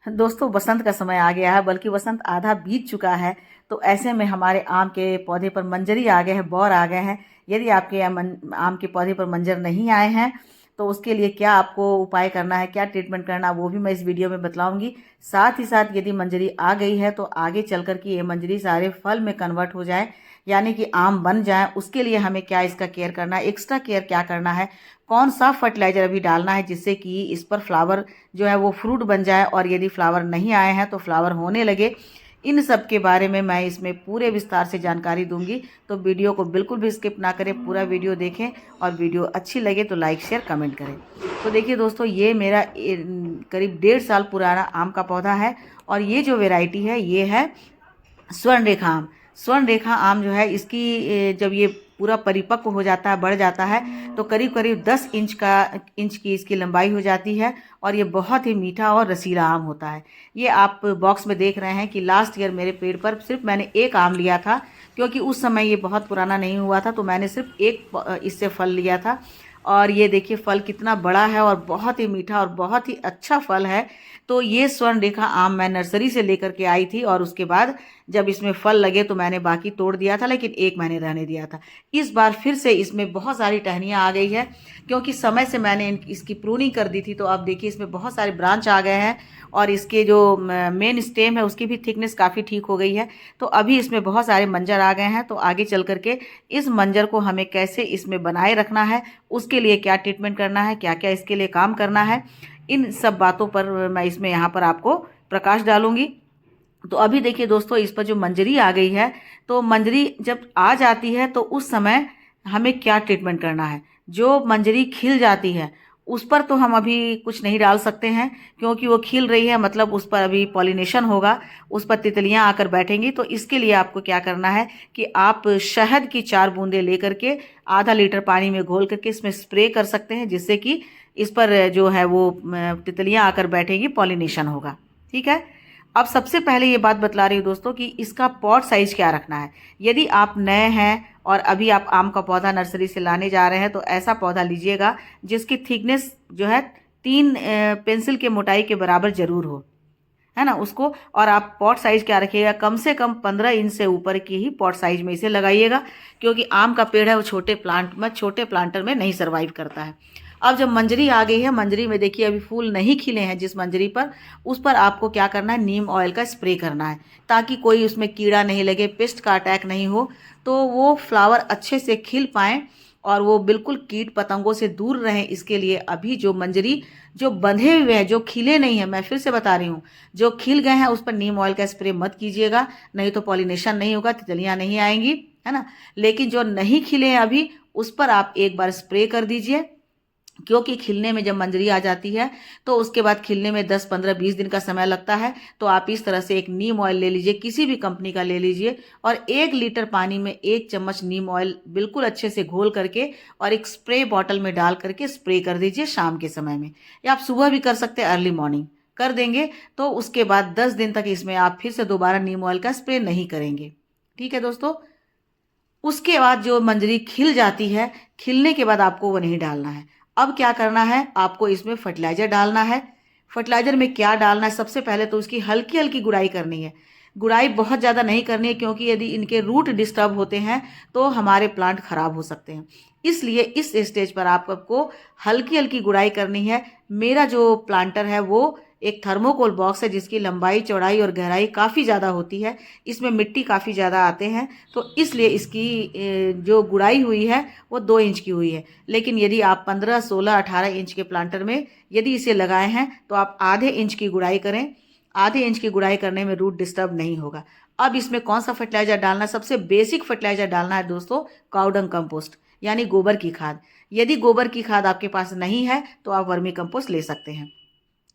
दोस्तों बसंत का समय आ गया है, बल्कि बसंत आधा बीत चुका है। तो ऐसे में हमारे आम के पौधे पर मंजरी आ गए हैं, बौर आ गए हैं। यदि आपके आम के पौधे पर मंजर नहीं आए हैं तो उसके लिए क्या आपको उपाय करना है, क्या ट्रीटमेंट करना है, वो भी मैं इस वीडियो में बतलाऊंगी। साथ ही साथ यदि मंजरी आ गई है तो आगे चल कर के ये मंजरी सारे फल में कन्वर्ट हो जाए, यानी कि आम बन जाए, उसके लिए हमें क्या इसका केयर करना है, एक्स्ट्रा केयर क्या करना है, कौन सा फर्टिलाइजर अभी डालना है जिससे कि इस पर फ्लावर जो है वो फ्रूट बन जाए, और यदि फ्लावर नहीं आए हैं तो फ्लावर होने लगे। इन सब के बारे में मैं इसमें पूरे विस्तार से जानकारी दूंगी। तो वीडियो को बिल्कुल भी स्किप ना करें, पूरा वीडियो देखें, और वीडियो अच्छी लगे तो लाइक शेयर कमेंट करें। तो देखिए दोस्तों, ये मेरा करीब 1.5 साल पुराना आम का पौधा है, और ये जो वेराइटी है ये है स्वर्ण रेखा आम। स्वर्ण रेखा आम जो है इसकी जब ये पूरा परिपक्व हो जाता है, बढ़ जाता है, तो करीब करीब 10 इंच की इसकी लंबाई हो जाती है, और ये बहुत ही मीठा और रसीला आम होता है। ये आप बॉक्स में देख रहे हैं कि लास्ट ईयर मेरे पेड़ पर सिर्फ मैंने एक आम लिया था, क्योंकि उस समय ये बहुत पुराना नहीं हुआ था, तो मैंने सिर्फ एक इससे फल लिया था। और ये देखिए फल कितना बड़ा है, और बहुत ही मीठा और बहुत ही अच्छा फल है। तो ये स्वर्ण रेखा आम मैं नर्सरी से लेकर के आई थी, और उसके बाद जब इसमें फल लगे तो मैंने बाकी तोड़ दिया था, लेकिन एक मैंने रहने दिया था। इस बार फिर से इसमें बहुत सारी टहनियाँ आ गई है, क्योंकि समय से मैंने इसकी प्रूनिंग कर दी थी। तो अब देखिए इसमें बहुत सारे ब्रांच आ गए हैं, और इसके जो मेन स्टेम है उसकी भी थिकनेस काफ़ी ठीक हो गई है। तो अभी इसमें बहुत सारे मंजर आ गए हैं। तो आगे चल करके इस मंजर को हमें कैसे इसमें बनाए रखना है, उसके लिए क्या ट्रीटमेंट करना है, क्या क्या इसके लिए काम करना है, इन सब बातों पर मैं इसमें यहाँ पर आपको प्रकाश डालूंगी। तो अभी देखिए दोस्तों, इस पर जो मंजरी आ गई है, तो मंजरी जब आ जाती है तो उस समय हमें क्या ट्रीटमेंट करना है। जो मंजरी खिल जाती है उस पर तो हम अभी कुछ नहीं डाल सकते हैं, क्योंकि वो खिल रही है, मतलब उस पर अभी पॉलिनेशन होगा, उस पर तितलियां आकर बैठेंगी। तो इसके लिए आपको क्या करना है कि आप शहद की 4 बूंदें लेकर के आधा लीटर पानी में घोल करके इसमें स्प्रे कर सकते हैं, जिससे कि इस पर जो है वो तितलियां आकर बैठेंगी, पॉलिनेशन होगा। ठीक है। अब सबसे पहले ये बात बतला रही हूँ दोस्तों कि इसका पॉट साइज क्या रखना है। यदि आप नए हैं और अभी आप आम का पौधा नर्सरी से लाने जा रहे हैं तो ऐसा पौधा लीजिएगा जिसकी थिकनेस जो है 3 पेंसिल के मोटाई के बराबर जरूर हो, है ना उसको। और आप पॉट साइज क्या रखिएगा, कम से कम 15 इंच से ऊपर की ही पॉट साइज में इसे लगाइएगा, क्योंकि आम का पेड़ है वो छोटे प्लांटर में नहीं सर्वाइव करता है। अब जब मंजरी आ गई है, मंजरी में देखिए अभी फूल नहीं खिले हैं, जिस मंजरी पर उस पर आपको क्या करना है, नीम ऑयल का स्प्रे करना है, ताकि कोई उसमें कीड़ा नहीं लगे, पेस्ट का अटैक नहीं हो, तो वो फ्लावर अच्छे से खिल पाएँ और वो बिल्कुल कीट पतंगों से दूर रहें। इसके लिए अभी जो मंजरी जो बंधे हुए हैं, जो खिले नहीं हैं, मैं फिर से बता रही हूँ, जो खिल गए हैं उस पर नीम ऑयल का स्प्रे मत कीजिएगा, नहीं तो पॉलिनेशन नहीं होगा, तितलियां नहीं आएंगी, है ना। लेकिन जो नहीं खिले हैं अभी, उस पर आप एक बार स्प्रे कर दीजिए, क्योंकि खिलने में जब मंजरी आ जाती है तो उसके बाद खिलने में 10 15 20 दिन का समय लगता है। तो आप इस तरह से एक नीम ऑयल ले लीजिए, किसी भी कंपनी का ले लीजिए, और 1 लीटर पानी में 1 चम्मच नीम ऑयल बिल्कुल अच्छे से घोल करके और एक स्प्रे बॉटल में डाल करके स्प्रे कर दीजिए शाम के समय में, या आप सुबह भी कर सकते हैं, अर्ली मॉर्निंग कर देंगे। तो उसके बाद 10 दिन तक इसमें आप फिर से दोबारा नीम ऑयल का स्प्रे नहीं करेंगे। ठीक है दोस्तों। उसके बाद जो मंजरी खिल जाती है, खिलने के बाद आपको वो नहीं डालना है। अब क्या करना है, आपको इसमें फर्टिलाइजर डालना है। फर्टिलाइजर में क्या डालना है, सबसे पहले तो उसकी हल्की हल्की गुड़ाई करनी है। गुड़ाई बहुत ज़्यादा नहीं करनी है, क्योंकि यदि इनके रूट डिस्टर्ब होते हैं तो हमारे प्लांट खराब हो सकते हैं। इसलिए इस स्टेज पर आपको हल्की हल्की गुड़ाई करनी है। मेरा जो प्लांटर है वो एक थर्मोकोल बॉक्स है, जिसकी लंबाई चौड़ाई और गहराई काफ़ी ज़्यादा होती है, इसमें मिट्टी काफ़ी ज़्यादा आते हैं, तो इसलिए इसकी जो गुड़ाई हुई है वो 2 इंच की हुई है। लेकिन यदि आप 15 16 18 इंच के प्लांटर में यदि इसे लगाए हैं तो आप आधे इंच की गुड़ाई करें। आधे इंच की गुड़ाई करने में रूट डिस्टर्ब नहीं होगा। अब इसमें कौन सा फर्टिलाइजर डालना है, सबसे बेसिक फर्टिलाइजर डालना है दोस्तों, काउडंग कंपोस्ट, यानी गोबर की खाद। यदि गोबर की खाद आपके पास नहीं है तो आप वर्मी कंपोस्ट ले सकते हैं।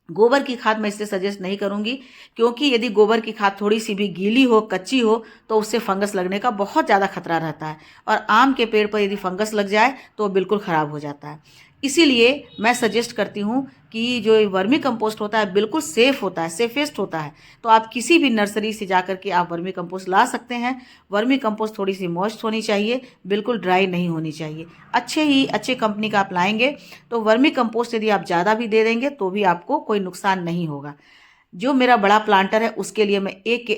गोबर की खाद मैं इससे सजेस्ट नहीं करूंगी, क्योंकि यदि गोबर की खाद थोड़ी सी भी गीली हो, कच्ची हो, तो उससे फंगस लगने का बहुत ज़्यादा खतरा रहता है, और आम के पेड़ पर यदि फंगस लग जाए तो वो बिल्कुल ख़राब हो जाता है। इसीलिए मैं सजेस्ट करती हूँ कि जो वर्मी कंपोस्ट होता है बिल्कुल सेफ़ होता है, सेफेस्ट होता है। तो आप किसी भी नर्सरी से जा करके आप वर्मी कंपोस्ट ला सकते हैं। वर्मी कंपोस्ट थोड़ी सी मॉइस्ट होनी चाहिए, बिल्कुल ड्राई नहीं होनी चाहिए। अच्छे कंपनी का आप लाएंगे तो वर्मी कंपोस्ट यदि आप ज़्यादा भी दे देंगे तो भी आपको कोई नुकसान नहीं होगा। जो मेरा बड़ा प्लांटर है उसके लिए मैं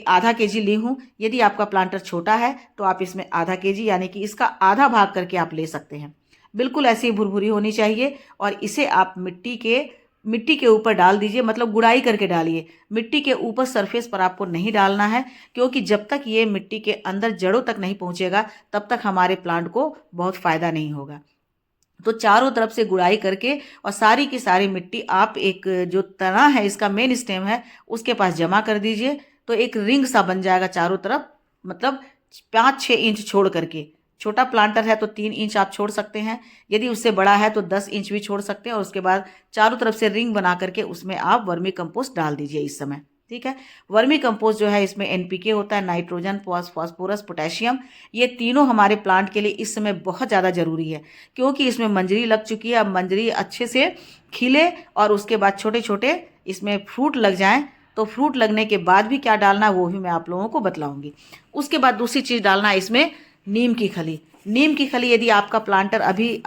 आधा केजी ली हूँ। यदि आपका प्लांटर छोटा है तो आप इसमें आधा केजी यानी कि इसका आधा भाग करके आप ले सकते हैं। बिल्कुल ऐसी भुरभुरी होनी चाहिए और इसे आप मिट्टी के ऊपर डाल दीजिए, मतलब गुड़ाई करके डालिए। मिट्टी के ऊपर सरफेस पर आपको नहीं डालना है, क्योंकि जब तक ये मिट्टी के अंदर जड़ों तक नहीं पहुंचेगा तब तक हमारे प्लांट को बहुत फ़ायदा नहीं होगा। तो चारों तरफ से गुड़ाई करके और सारी की सारी मिट्टी आप एक जो तना है, इसका मेन स्टेम है, उसके पास जमा कर दीजिए। तो एक रिंग सा बन जाएगा चारों तरफ, मतलब 5-6 इंच छोड़ करके। छोटा प्लांटर है तो 3 इंच आप छोड़ सकते हैं, यदि उससे बड़ा है तो 10 इंच भी छोड़ सकते हैं। और उसके बाद चारों तरफ से रिंग बना करके उसमें आप वर्मी कंपोस्ट डाल दीजिए इस समय। ठीक है। वर्मी कंपोस्ट जो है इसमें एनपीके होता है, नाइट्रोजन, फास्फोरस, पोटेशियम। ये तीनों हमारे प्लांट के लिए इस समय बहुत ज़्यादा ज़रूरी है, क्योंकि इसमें मंजरी लग चुकी है। अब मंजरी अच्छे से खिले और उसके बाद छोटे छोटे इसमें फ्रूट लग जाएं। तो फ्रूट लगने के बाद भी क्या डालना है वो भी मैं आप लोगों को बतलाऊंगी। उसके बाद दूसरी चीज़ डालना है इसमें नीम की खली। नीम की खली यदि आपका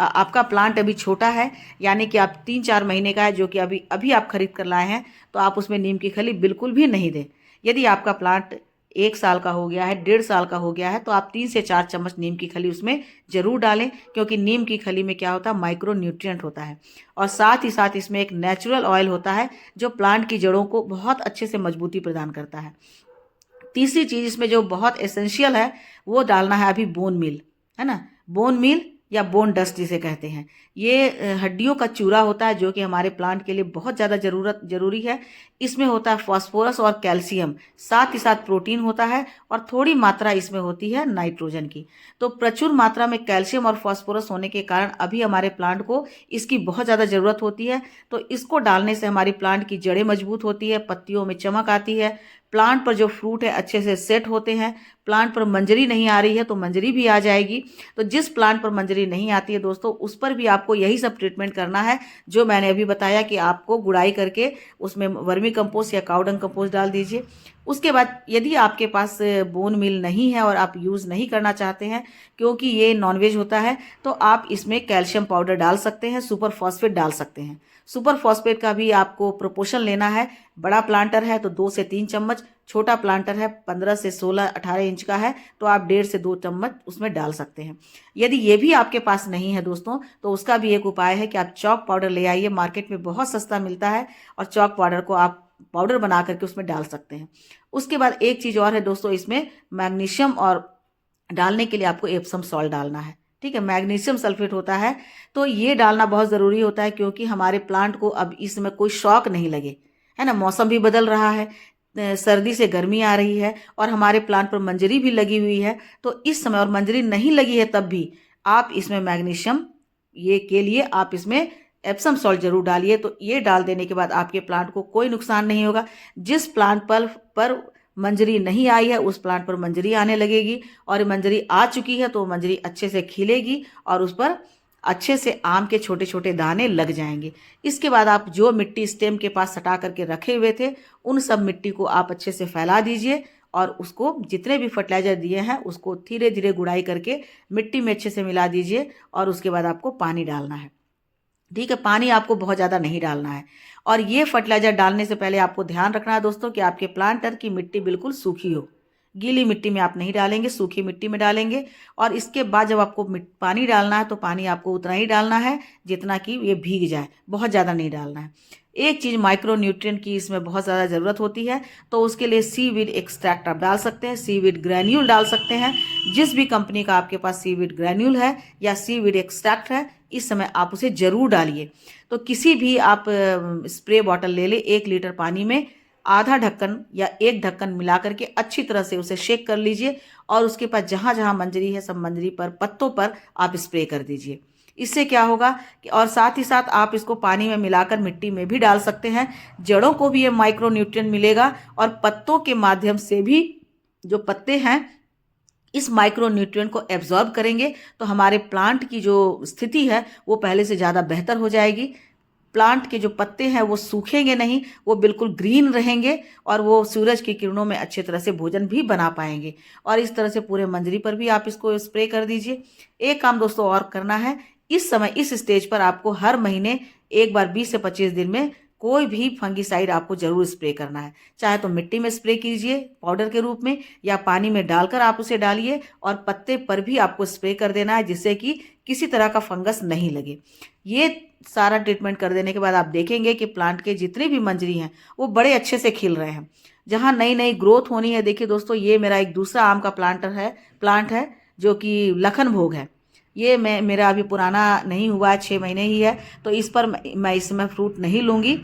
आपका प्लांट अभी छोटा है, यानी कि आप 3-4 महीने का है, जो कि अभी अभी आप खरीद कर लाए हैं, तो आप उसमें नीम की खली बिल्कुल भी नहीं दें। यदि आपका प्लांट 1 साल का हो गया है, 1.5 साल का हो गया है, तो आप 3 से 4 चम्मच नीम की खली उसमें ज़रूर डालें, क्योंकि नीम की खली में क्या होता है, माइक्रो न्यूट्रिएंट होता है। और साथ ही साथ इसमें एक नेचुरल ऑयल होता है जो प्लांट की जड़ों को बहुत अच्छे से मजबूती प्रदान करता है। तीसरी चीज़ इसमें जो बहुत एसेंशियल है वो डालना है अभी बोन मील, है ना। बोन मील या बोन डस्ट जिसे कहते हैं, ये हड्डियों का चूरा होता है, जो कि हमारे प्लांट के लिए बहुत ज़्यादा ज़रूरी है। इसमें होता है फास्फोरस और कैल्शियम, साथ ही साथ प्रोटीन होता है और थोड़ी मात्रा इसमें होती है नाइट्रोजन की। तो प्रचुर मात्रा में कैल्शियम और फास्फोरस होने के कारण अभी हमारे प्लांट को इसकी बहुत ज़्यादा ज़रूरत होती है। तो इसको डालने से हमारी प्लांट की जड़ें मजबूत होती है, पत्तियों में चमक आती है, प्लांट पर जो फ्रूट है अच्छे से सेट होते हैं। प्लांट पर मंजरी नहीं आ रही है तो मंजरी भी आ जाएगी। तो जिस प्लांट पर मंजरी नहीं आती है दोस्तों, उस पर भी आपको यही सब ट्रीटमेंट करना है जो मैंने अभी बताया, कि आपको गुड़ाई करके उसमें वर्मी कंपोस्ट या काउडंग कंपोस्ट डाल दीजिए। उसके बाद यदि आपके पास बोन मील नहीं है और आप यूज़ नहीं करना चाहते हैं, क्योंकि ये नॉनवेज होता है, तो आप इसमें कैल्शियम पाउडर डाल सकते हैं, सुपर फॉस्फेट डाल सकते हैं। सुपर फॉस्फेट का भी आपको प्रोपोर्शन लेना है। बड़ा प्लांटर है तो 2 से 3 चम्मच, छोटा प्लांटर है 15 से 16-18 इंच का है तो आप 1.5 से 2 चम्मच उसमें डाल सकते हैं। यदि ये भी आपके पास नहीं है दोस्तों, तो उसका भी एक उपाय है कि आप चॉक पाउडर ले आइए, मार्केट में बहुत सस्ता मिलता है, और चॉक पाउडर को आप पाउडर बना करके उसमें डाल सकते हैं। उसके बाद एक चीज़ और है दोस्तों, इसमें मैग्नीशियम और डालने के लिए आपको एप्सम सॉल्ट डालना है। ठीक है, मैग्नीशियम सल्फेट होता है, तो ये डालना बहुत ज़रूरी होता है, क्योंकि हमारे प्लांट को अब इसमें कोई शॉक नहीं लगे, है ना। मौसम भी बदल रहा है, सर्दी से गर्मी आ रही है और हमारे प्लांट पर मंजरी भी लगी हुई है। तो इस समय, और मंजरी नहीं लगी है तब भी आप इसमें मैग्नीशियम ये के लिए आप इसमें एप्सम सॉल्ट जरूर डालिए। तो ये डाल देने के बाद आपके प्लांट को कोई नुकसान नहीं होगा। जिस प्लांट पर मंजरी नहीं आई है उस प्लांट पर मंजरी आने लगेगी, और मंजरी आ चुकी है तो मंजरी अच्छे से खिलेगी और उस पर अच्छे से आम के छोटे छोटे दाने लग जाएंगे। इसके बाद आप जो मिट्टी स्टेम के पास सटा करके रखे हुए थे, उन सब मिट्टी को आप अच्छे से फैला दीजिए, और उसको जितने भी फर्टिलाइजर दिए हैं उसको धीरे धीरे गुड़ाई करके मिट्टी में अच्छे से मिला दीजिए। और उसके बाद आपको पानी डालना है। ठीक है, पानी आपको बहुत ज़्यादा नहीं डालना है। और ये फर्टिलाइजर डालने से पहले आपको ध्यान रखना है दोस्तों कि आपके प्लांटर की मिट्टी बिल्कुल सूखी हो। गीली मिट्टी में आप नहीं डालेंगे, सूखी मिट्टी में डालेंगे। और इसके बाद जब आपको पानी डालना है तो पानी आपको उतना ही डालना है जितना कि ये भीग जाए, बहुत ज़्यादा नहीं डालना है। एक चीज़ माइक्रो न्यूट्रिएंट की इसमें बहुत ज़्यादा ज़रूरत होती है, तो उसके लिए सीवीड एक्सट्रैक्ट आप डाल सकते हैं, सीवीड ग्रैन्यूल डाल सकते हैं। जिस भी कंपनी का आपके पास सीवीड ग्रैन्यूल है या सीवीड एक्सट्रैक्ट है, इस समय आप उसे ज़रूर डालिए। तो किसी भी आप स्प्रे बॉटल ले ले, 1 लीटर पानी में आधा ढक्कन या 1 ढक्कन मिला करके अच्छी तरह से उसे शेक कर लीजिए, और उसके बाद जहाँ जहाँ मंजरी है सब मंजरी पर, पत्तों पर आप स्प्रे कर दीजिए। इससे क्या होगा कि, और साथ ही साथ आप इसको पानी में मिलाकर मिट्टी में भी डाल सकते हैं, जड़ों को भी ये माइक्रो न्यूट्रिएंट मिलेगा, और पत्तों के माध्यम से भी जो पत्ते हैं इस माइक्रो न्यूट्रिएंट को एब्जॉर्ब करेंगे, तो हमारे प्लांट की जो स्थिति है वो पहले से ज़्यादा बेहतर हो जाएगी। प्लांट के जो पत्ते हैं वो सूखेंगे नहीं, वो बिल्कुल ग्रीन रहेंगे, और वो सूरज की किरणों में अच्छी तरह से भोजन भी बना पाएंगे। और इस तरह से पूरे मंजरी पर भी आप इसको स्प्रे कर दीजिए। एक काम दोस्तों और करना है, इस समय इस स्टेज पर आपको हर महीने एक बार 20 से 25 दिन में कोई भी फंगिसाइड आपको ज़रूर स्प्रे करना है। चाहे तो मिट्टी में स्प्रे कीजिए पाउडर के रूप में, या पानी में डालकर आप उसे डालिए और पत्ते पर भी आपको स्प्रे कर देना है, जिससे कि किसी तरह का फंगस नहीं लगे। ये सारा ट्रीटमेंट कर देने के बाद आप देखेंगे कि प्लांट के जितने भी मंजरी हैं वो बड़े अच्छे से खिल रहे हैं। जहाँ नई नई ग्रोथ होनी है, देखिए दोस्तों, ये मेरा एक दूसरा आम का प्लांट है जो कि लखन भोग है। ये मेरा अभी पुराना नहीं हुआ है, 6 महीने ही है, तो इस पर मैं इस समय फ्रूट नहीं लूँगी,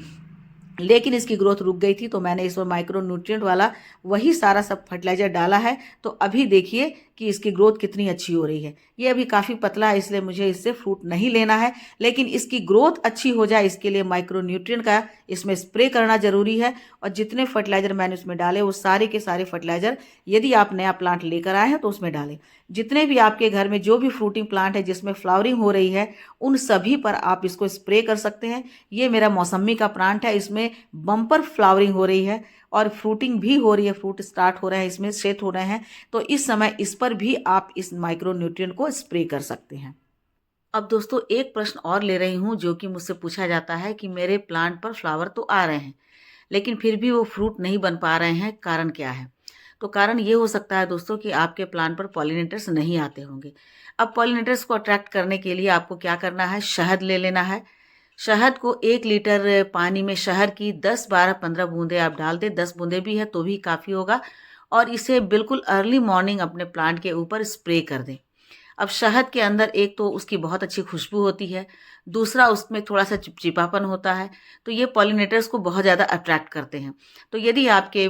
लेकिन इसकी ग्रोथ रुक गई थी तो मैंने इसमें माइक्रो न्यूट्रिएंट वाला वही सारा सब फर्टिलाइज़र डाला है। तो अभी देखिए कि इसकी ग्रोथ कितनी अच्छी हो रही है। ये अभी काफ़ी पतला है, इसलिए मुझे इससे फ्रूट नहीं लेना है, लेकिन इसकी ग्रोथ अच्छी हो जाए इसके लिए माइक्रो न्यूट्रिएंट का इसमें स्प्रे करना ज़रूरी है। और जितने फर्टिलाइज़र मैंने उसमें डाले वो सारे के सारे फर्टिलाइज़र यदि आप नया प्लांट लेकर आए हैं तो उसमें डालें। जितने भी आपके घर में जो भी फ्रूटिंग प्लांट है जिसमें फ्लावरिंग हो रही है, उन सभी पर आप इसको स्प्रे कर सकते हैं। ये मेरा मौसम्मी का प्लांट है, इसमें बम्पर फ्लावरिंग हो रही है और फ्रूटिंग भी हो रही है, फ्रूट स्टार्ट हो रहे हैं, इसमें सेट हो रहे हैं। तो इस समय इस पर भी आप इस माइक्रो न्यूट्रिएंट को स्प्रे कर सकते हैं। अब दोस्तों एक प्रश्न और ले रही हूँ जो कि मुझसे पूछा जाता है कि मेरे प्लांट पर फ्लावर तो आ रहे हैं लेकिन फिर भी वो फ्रूट नहीं बन पा रहे हैं, कारण क्या है? तो कारण ये हो सकता है दोस्तों कि आपके प्लांट पर पॉलिनेटर्स नहीं आते होंगे। अब पॉलिनेटर्स को अट्रैक्ट करने के लिए आपको क्या करना है, शहद ले लेना है। शहद को 1 लीटर पानी में शहद की 10, 12, 15 बूंदे आप डाल दें, 10 बूंदे भी है तो भी काफ़ी होगा, और इसे बिल्कुल अर्ली मॉर्निंग अपने प्लांट के ऊपर स्प्रे कर दें। अब शहद के अंदर एक तो उसकी बहुत अच्छी खुशबू होती है, दूसरा उसमें थोड़ा-सा चिपचिपापन होता है, तो ये पॉलिनेटर्स को बहुत ज़्यादा अट्रैक्ट करते हैं। तो यदि आपके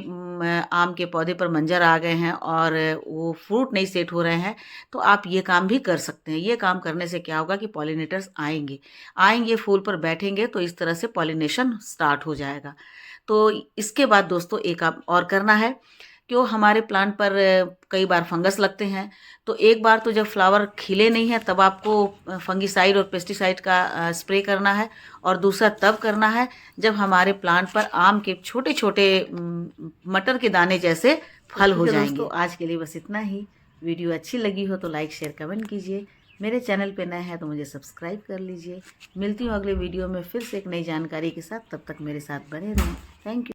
आम के पौधे पर मंजर आ गए हैं और वो फ्रूट नहीं सेट हो रहे हैं, तो आप ये काम भी कर सकते हैं। ये काम करने से क्या होगा कि पॉलिनेटर्स आएँगे, फूल पर बैठेंगे, तो इस तरह से पॉलिनेशन स्टार्ट हो जाएगा। तो इसके बाद दोस्तों एक काम और करना है, क्यों हमारे प्लांट पर कई बार फंगस लगते हैं, तो एक बार तो जब फ्लावर खिले नहीं है तब आपको फंगिसाइड और पेस्टिसाइड का स्प्रे करना है, और दूसरा तब करना है जब हमारे प्लांट पर आम के छोटे छोटे मटर के दाने जैसे फल हो जाएंगे। दोस्तों आज के लिए बस इतना ही। वीडियो अच्छी लगी हो तो लाइक शेयर कमेंट कीजिए। मेरे चैनल पे नए हैं तो मुझे सब्सक्राइब कर लीजिए। मिलती हूँ अगले वीडियो में फिर से एक नई जानकारी के साथ, तब तक मेरे साथ बने रहें। Thank you.